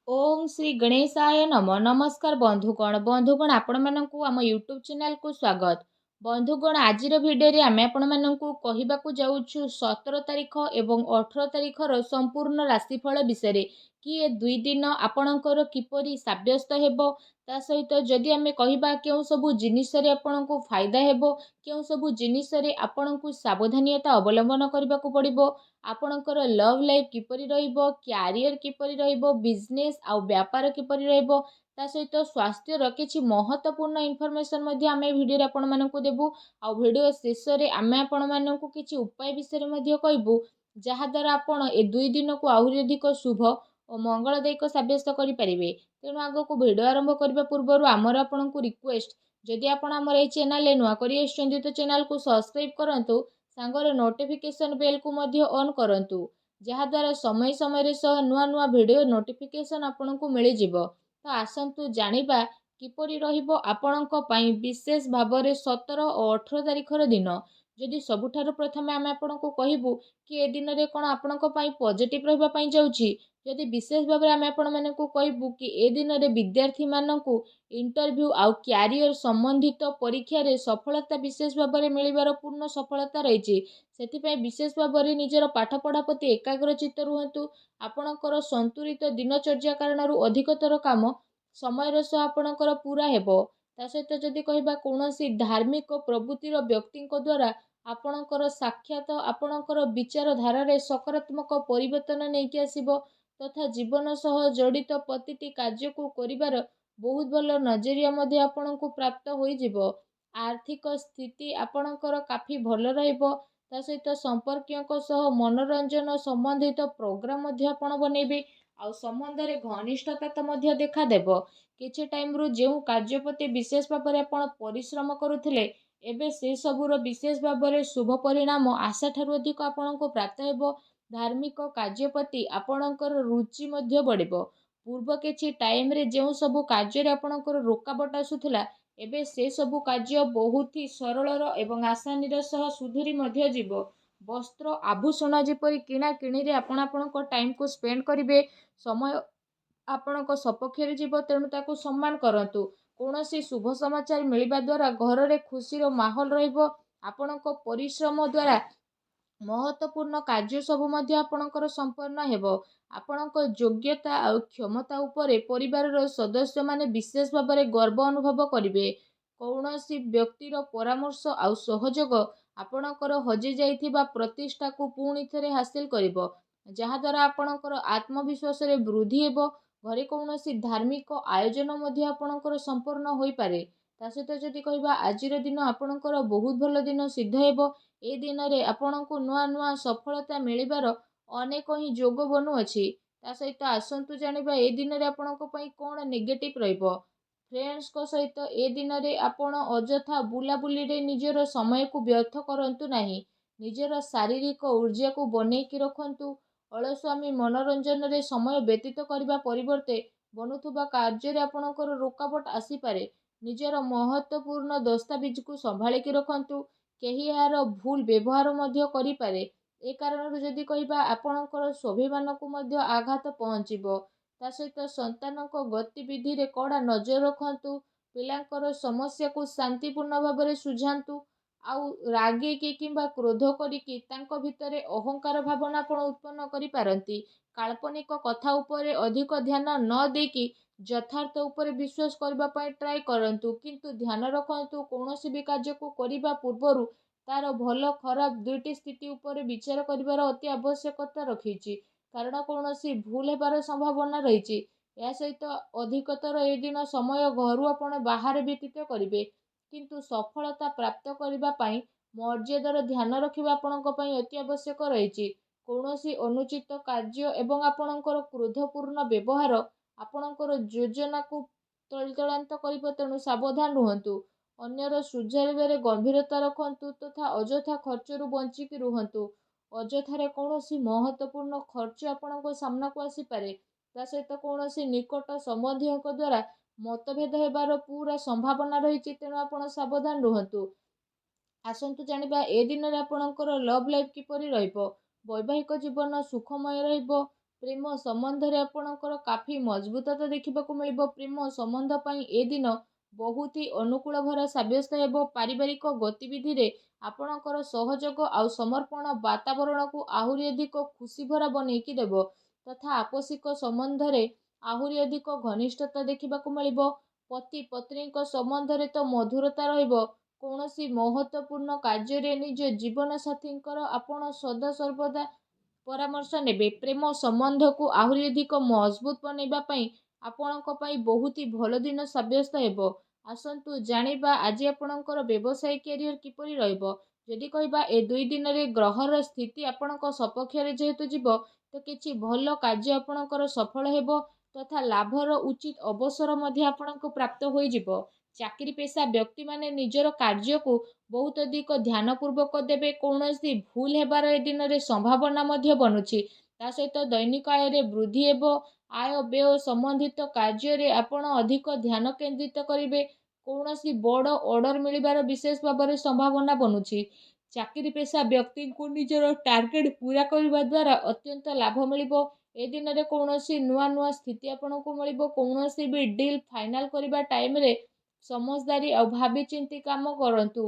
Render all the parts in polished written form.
ओम श्री गणेशाय नम नमस्कार बंधुगण आपण मानकु आम यूट्यूब चैनल को स्वागत। बंधुगण आज भिडियो आम आपण मानकु कहबाकू जाउछु 17 तारीख एवं 18 तारीखर संपूर्ण राशिफल विषय कि ए दुई दिन आपणकर किपरि साब्यस्त हेबो ता सहित जदि आम कहबा केउ सबु जिनिस रे आपणको फायदा हेबो केउ सबु जिनिस रे आपणको सावधानता अवलंबन करबाकू पड़िबो आपणकर लव लाइफ किपरि रहिबो क्यारियर किपरि रहिबो बिजनेस आउ व्यापार किपरि रहिबो ता सहित स्वास्थ्यर किछि महत्वपूर्ण इनफॉरमेशन मध्ये आमे भिडियो रे आपण मानकु देबु आउ भिडियो शेष रे आमे आपण मानकु किछि उपाय विषय मध्ये कहबु जहा द्वारा आपण ए दुई दिन को आहुरि अधिक शुभ और मंगलदायक साब्यस्त करि परिबे। तेणु आगो भिडियो आरंभ करबा पूर्व आमर आपनकु रिक्वेस्ट जदि आपण हमर ए चैनल ले नुआ करि आछन्ती तो चैनल को सब्सक्राइब करंतु सांगरे नोटिफिकेशन बेल को मध्य ऑन करंतु जहाद्वारा समय समय सह नुआ नुआ भिडियो नोटिफिकेशन आपंक मिल जिवो। तो आसंतु जानिबा किपरि रहिबो आपणक पई विशेष भाबरे 17 और 18 तारिखर दिन। जदि सबुठारु प्रथमे आमे आपणको कहिबु कि ए दिन रे कोन आपणक पई पॉजिटिव रहबा पई जाउछि जदि विशेष भाबरे आमे आपण मानकु कहिबु कि ए दिन रे विद्यार्थी मानकु इंटरव्यू आउ क्यारियर संबंधित परीक्षा रे सफलता विशेष भाबरे मिलिबार पूर्ण सफलता रहिछि। सेथिपाई विशेष भाबरे निजर पाठ पढ़ा प्रति एकाग्रचित्त रुहंतु। आपणकर संतुलित दिनचर्या कारणरू अधिकतर काम समय सह आपणकर पूरा हेबो। ता सहित जदि कहबा कोनोसी धार्मिक प्रवृत्तिर व्यक्तिଙ୍କ द्वारा आपणकर साक्षात आपणकर विचार धारा रे सकारात्मक परिवर्तन नेकी आसीबो तथा जीवन सह जड़ित प्रतिटी कार्य को करिवार बहुत भल नजरिया मध्ये आपणको प्राप्त होई जिवो। आर्थिक स्थिति आपणकर काफी भल रहइबो ता सहित संपर्कियों सह मनोरंजन संबंधित प्रोग्राम मध्ये आपण बनेबे आउ संबंध रे घनिष्ठता तो मध्ये देखा देबो। किछि टाइम रु जेउ कार्य प्रति विशेष भाबरे आपण परिश्रम करूथिले एबे से सबुर विशेष भाबरे शुभ परिणाम आशा ठारु अधिक आपणको प्राप्त हेबो। धार्मिक कार्य प्रति आपणकर रुचि मध्ये बढ़िबो। पूर्व किछि टाइम रे जेउ सबु कार्य रे आपणकर रोकाबट आसुथिला एबे से सबु कार्य बहुत ही सरल एवं आसानी सह सुधुरी मध्ये जीवो। वस्त्र आभूषण जेपरि किणा किणी रे आपण आपणको टाइम को स्पेंड करिवे समय आपणको सपक्षरे जीव तेणु ताकू सम्मान करंतु। कौनसी शुभ समाचार मिलिबा द्वारा घर रे खुशी रो माहौल रहिबो। आपणको परिश्रम द्वारा महत्वपूर्ण कार्य सबु मध्ये आपणकर संपन्न हेबो। आपणक योग्यता और क्षमता उपरे परिवार रो सदस्य माने विशेष भाबरे गर्व अनुभव करिवे। कौनसी व्यक्तिर परामर्श आउ सहयोग आपणकर हजि जाइथिबा प्रतिष्ठा को पुणी थरे हासिल करिवो जहा द्वारा आपणकर आत्मविश्वास रे वृद्धि हेबो। घरे कौनसी धार्मिक आयोजन मध्ये आपणकर संपूर्ण होई पारे। ता सहित जदि कहबा आजिर दिन आपणकर बहुत भल दिन सिद्ध हेबो। ए दिन रे आपणको नुआ नुआ सफलता मिलिबार अनेक ही जोग बनु अछि। ता सहित आसंतु जानिबा ए दिन रे आपणको पई कोन नेगेटिव रहइबो। फ्रेंड्स को सहित ए दिन रे आपण अजथा बुलाबुली रे निजर समय को व्यर्थ करंतु नाही। निजर शारीरिक ऊर्जा को बनेई कि रखंतु। अलस्वामी मनोरंजन रे समय व्यतीत करबा परिवर्ते बनुथुबा कार्य रे आपणकर रोकाबट आसी पारे। निजर महत्वपूर्ण दस्तावेज को संभाली कि रखंतु। केही यार भूल व्यवहार मध्य करि पारे। ए कारण जदि कहबा आपणकर स्वाभिमान को मध्य आघात पहुंचीबो। ता सहित संतानक गतिविधि रे कड़ा नजर रखंतु। पिलांकर समस्या को शांतिपूर्ण भाबरे सुझांतु। आउ रागे कि किंबा क्रोध करिकि तांको भितरे अहंकार भावना आपण उत्पन्न करि पारंती। काल्पनिक कथा उपरे अधिक ध्यान न देकी यथार्थ उपरे विश्वास करबा पई ट्राई करंतु किंतु ध्यान रखंतु कौनसी भी कार्य को करिबा पूर्वरु तार भल खराब दुईटी स्थिति उपरे विचार करिवार अति आवश्यकता रखिछि कारण कौनसी भूल हेबार संभावना रहिछि। या सहित अधिकतर ए दिन समय घरु आपण बाहर व्यतीत करिवे किंतु सफलता प्राप्त करिबा पई मर्यादार ध्यान रखिबा आपणक पई अति आवश्यक रहिछि। कौनसी अनुचित कार्य एवं आपणकर क्रोधपूर्ण व्यवहार आपणकर योजना को तलतलांत करिब तेणु सावधान रुहंतु। अन्यर सुझाइबारे गंभीरता रखंतु तथा अजथा खर्चरू बंचिकी रुहंतु। अजथारे कौनसी महत्वपूर्ण खर्च आपणको सामना को आसी पारे। ता सहित कौनसी निकट संबंधीयों द्वारा मतभेद हेबार पूरा संभावना रहिछि तेणु आपण सावधान रुहंतु। आसंतु जानिबा ए दिन रे आपणकर लव लाइफ किपरि रहिबो। वैवाहिक जीवन सुखमय रहिबो। ପ୍ରେମ ସମ୍ବନ୍ଧରେ ଆପଣଙ୍କର କାଫି ମଜବୁତତା ଦେଖିବାକୁ ମିଳିବ। ପ୍ରେମ ସମ୍ବନ୍ଧ ପାଇଁ ଏ ଦିନ ବହୁତ ହି ଅନୁକୂଳ ଭରା ସାବ୍ୟସ୍ତ ହେବ। ପାରିବାରିକ ଗତିବିଧିରେ ଆପଣଙ୍କର ସହଯୋଗ ଆଉ ସମର୍ପଣ ବାତାବରଣକୁ ଆହୁରି ଅଧିକ ଖୁସି ଭରା ବନେଇକି ଦେବ ତଥା ଆପୋଷିକ ସମ୍ବନ୍ଧରେ ଆହୁରି ଅଧିକ ଘନିଷ୍ଠତା ଦେଖିବାକୁ ମିଳିବ। ପତି ପତ୍ନୀଙ୍କ ସମ୍ବନ୍ଧରେ ତ ମଧୁରତା ରହିବ। କୌଣସି ମହତ୍ତ୍ୱପୂର୍ଣ୍ଣ କାର୍ଯ୍ୟରେ ନିଜ ଜୀବନସାଥୀଙ୍କର ଆପଣ ସଦାସର୍ବଦା ପରାମର୍ଶ ନେବେ। ପ୍ରେମ ସମ୍ବନ୍ଧକୁ ଆହୁରି ଅଧିକ ମଜବୁତ ବନେଇବା ପାଇଁ ଆପଣଙ୍କ ପାଇଁ ବହୁତ ହି ଭଲ ଦିନ ସାବ୍ୟସ୍ତ ହେବ। ଆସନ୍ତୁ ଜାଣିବା ଆଜି ଆପଣଙ୍କର ବ୍ୟବସାୟ କ୍ୟାରିୟର କିପରି ରହିବ। ଯଦି କହିବା ଏ 2 ଦିନରେ ଗ୍ରହର ସ୍ଥିତି ଆପଣଙ୍କ ସପକ୍ଷରେ ଯେହେତୁ ଯିବ ତ କିଛି ଭଲ କାର୍ଯ୍ୟ ଆପଣଙ୍କର ସଫଳ ହେବ ତଥା ଲାଭର ଉଚିତ ଅବସର ମଧ୍ୟ ଆପଣଙ୍କୁ ପ୍ରାପ୍ତ ହୋଇଯିବ। ଚାକିରି ପେଶା ବ୍ୟକ୍ତିମାନେ ନିଜର କାର୍ଯ୍ୟକୁ ବହୁତ ଅଧିକ ଧ୍ୟାନପୂର୍ବକ ଦେବେ। କୌଣସି ଭୁଲ ହେବାର ଏ ଦିନରେ ସମ୍ଭାବନା ମଧ୍ୟ ବନୁଛି। ତା ସହିତ ଦୈନିକ ଆୟରେ ବୃଦ୍ଧି ହେବ। ଆୟ ବ୍ୟୟ ସମ୍ବନ୍ଧିତ କାର୍ଯ୍ୟରେ ଆପଣ ଅଧିକ ଧ୍ୟାନ କେନ୍ଦ୍ରିତ କରିବେ। କୌଣସି ବଡ଼ ଅର୍ଡର ମିଳିବାର ବିଶେଷ ଭାବରେ ସମ୍ଭାବନା ବନୁଛି। ଚାକିରି ପେଶା ବ୍ୟକ୍ତିଙ୍କୁ ନିଜର ଟାର୍ଗେଟ ପୂରା କରିବା ଦ୍ୱାରା ଅତ୍ୟନ୍ତ ଲାଭ ମିଳିବ। ଏ ଦିନରେ କୌଣସି ନୂଆ ସ୍ଥିତି ଆପଣଙ୍କୁ ମିଳିବ। କୌଣସି ବି ଡିଲ୍ ଫାଇନାଲ କରିବା ଟାଇମରେ ସମଝଦାରୀ ଆଉ ଭାବିଚିନ୍ତି କାମ କରନ୍ତୁ।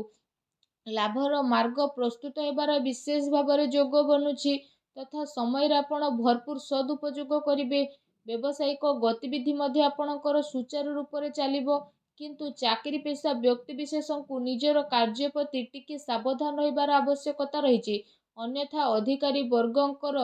ଲାଭର ମାର୍ଗ ପ୍ରସ୍ତୁତ ହେବାର ବିଶେଷ ଭାବରେ ଯୋଗ ବନୁଛି ତଥା ସମୟରେ ଆପଣ ଭରପୁର ସଦୁପଯୋଗ କରିବେ। ବ୍ୟବସାୟିକ ଗତିବିଧି ମଧ୍ୟ ଆପଣଙ୍କର ସୁଚାରୁ ରୂପରେ ଚାଲିବ। କିନ୍ତୁ ଚାକିରି ପେଶା ବ୍ୟକ୍ତିବିଶେଷଙ୍କୁ ନିଜର କାର୍ଯ୍ୟ ପ୍ରତି ଟିକେ ସାବଧାନ ରହିବାର ଆବଶ୍ୟକତା ରହିଛି। ଅନ୍ୟଥା ଅଧିକାରୀ ବର୍ଗଙ୍କର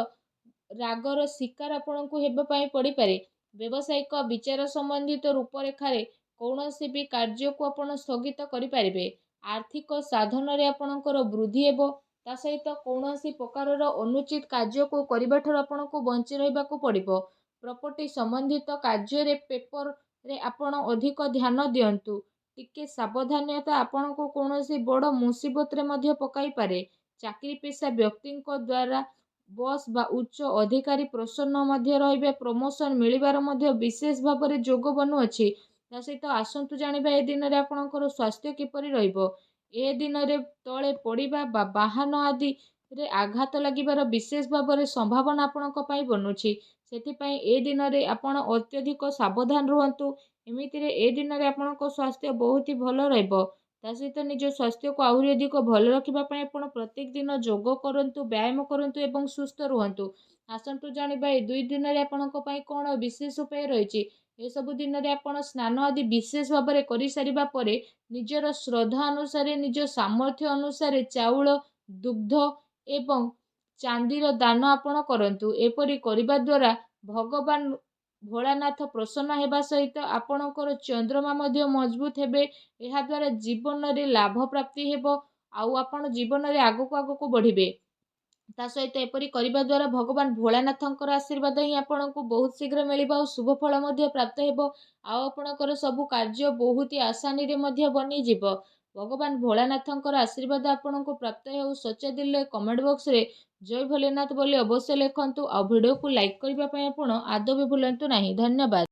ରାଗର ଶିକାର ଆପଣଙ୍କୁ ହେବା ପାଇଁ ପଡ଼ିପାରେ। ବ୍ୟବସାୟିକ ବିଚାର ସମ୍ବନ୍ଧିତ ରୂପରେଖାରେ କୌଣସି ବି କାର୍ଯ୍ୟକୁ ଆପଣ ସ୍ଥଗିତ କରିପାରିବେ। ଆର୍ଥିକ ସାଧନରେ ଆପଣଙ୍କର ବୃଦ୍ଧି ହେବ। ତା ସହିତ କୌଣସି ପ୍ରକାରର ଅନୁଚିତ କାର୍ଯ୍ୟକୁ କରିବାଠାରୁ ଆପଣଙ୍କୁ ବଞ୍ଚି ରହିବାକୁ ପଡ଼ିବ। ପ୍ରପର୍ଟି ସମ୍ବନ୍ଧିତ କାର୍ଯ୍ୟରେ ପେପରରେ ଆପଣ ଅଧିକ ଧ୍ୟାନ ଦିଅନ୍ତୁ। ଟିକେ ସାବଧାନତା ଆପଣଙ୍କୁ କୌଣସି ବଡ଼ ମୁସିବତରେ ମଧ୍ୟ ପକାଇପାରେ। ଚାକିରି ପେଶା ବ୍ୟକ୍ତିଙ୍କ ଦ୍ୱାରା ବସ୍ ବା ଉଚ୍ଚ ଅଧିକାରୀ ପ୍ରସନ୍ନ ମଧ୍ୟ ରହିବେ। ପ୍ରମୋସନ ମିଳିବାର ମଧ୍ୟ ବିଶେଷ ଭାବରେ ଯୋଗ ବନୁଅଛି। ତା ସହିତ ଆସନ୍ତୁ ଜାଣିବା ଏ ଦିନରେ ଆପଣଙ୍କର ସ୍ୱାସ୍ଥ୍ୟ କିପରି ରହିବ। ଏ ଦିନରେ ତଳେ ପଡ଼ିବା ବା ବାହନ ଆଦିରେ ଆଘାତ ଲାଗିବାର ବିଶେଷ ଭାବରେ ସମ୍ଭାବନା ଆପଣଙ୍କ ପାଇଁ ବନୁଛି। ସେଥିପାଇଁ ଏ ଦିନରେ ଆପଣ ଅତ୍ୟଧିକ ସାବଧାନ ରୁହନ୍ତୁ। ଏମିତିରେ ଏ ଦିନରେ ଆପଣଙ୍କ ସ୍ୱାସ୍ଥ୍ୟ ବହୁତ ହି ଭଲ ରହିବ। ତା ସହିତ ନିଜ ସ୍ୱାସ୍ଥ୍ୟକୁ ଆହୁରି ଅଧିକ ଭଲ ରଖିବା ପାଇଁ ଆପଣ ପ୍ରତ୍ୟେକ ଦିନ ଯୋଗ କରନ୍ତୁ, ବ୍ୟାୟାମ କରନ୍ତୁ ଏବଂ ସୁସ୍ଥ ରୁହନ୍ତୁ। ଆସନ୍ତୁ ଜାଣିବା ଏ 2 ଦିନରେ ଆପଣଙ୍କ ପାଇଁ କ'ଣ ବିଶେଷ ଉପାୟ ରହିଛି। ଏସବୁ ଦିନରେ ଆପଣ ସ୍ନାନ ଆଦି ବିଶେଷ ଭାବରେ କରିସାରିବା ପରେ ନିଜର ଶ୍ରଦ୍ଧା ଅନୁସାରେ ନିଜ ସାମର୍ଥ୍ୟ ଅନୁସାରେ ଚାଉଳ, ଦୁଗ୍ଧ ଏବଂ ଚାନ୍ଦିର ଦାନ ଆପଣ କରନ୍ତୁ। ଏପରି କରିବା ଦ୍ୱାରା ଭଗବାନ ଭୋଳାନାଥ ପ୍ରସନ୍ନ ହେବା ସହିତ ଆପଣଙ୍କର ଚନ୍ଦ୍ରମା ମଧ୍ୟ ମଜବୁତ ହେବେ। ଏହାଦ୍ୱାରା ଜୀବନରେ ଲାଭ ପ୍ରାପ୍ତି ହେବ ଆଉ ଆପଣ ଜୀବନରେ ଆଗକୁ ବଢ଼ିବେ। ତା ସହିତ ଏପରି କରିବା ଦ୍ୱାରା ଭଗବାନ ଭୋଳାନାଥଙ୍କର ଆଶୀର୍ବାଦ ହିଁ ଆପଣଙ୍କୁ ବହୁତ ଶୀଘ୍ର ମିଳିବ ଆଉ ଶୁଭ ଫଳ ମଧ୍ୟ ପ୍ରାପ୍ତ ହେବ। ଆଉ ଆପଣଙ୍କର ସବୁ କାର୍ଯ୍ୟ ବହୁତ ଆସାନୀରେ ମଧ୍ୟ ବନିଯିବ। ଭଗବାନ ଭୋଳାନାଥଙ୍କର ଆଶୀର୍ବାଦ ଆପଣଙ୍କୁ ପ୍ରାପ୍ତ ହେଉ। ସଚ୍ଚା ଦିଲରେ କମେଣ୍ଟ ବକ୍ସରେ ଜୟ ଭୋଲେନାଥ ବୋଲି ଅବଶ୍ୟ ଲେଖନ୍ତୁ ଆଉ ଭିଡ଼ିଓକୁ ଲାଇକ୍ କରିବା ପାଇଁ ଆପଣ ଆଦୌ ବି ଭୁଲନ୍ତୁ ନାହିଁ। ଧନ୍ୟବାଦ।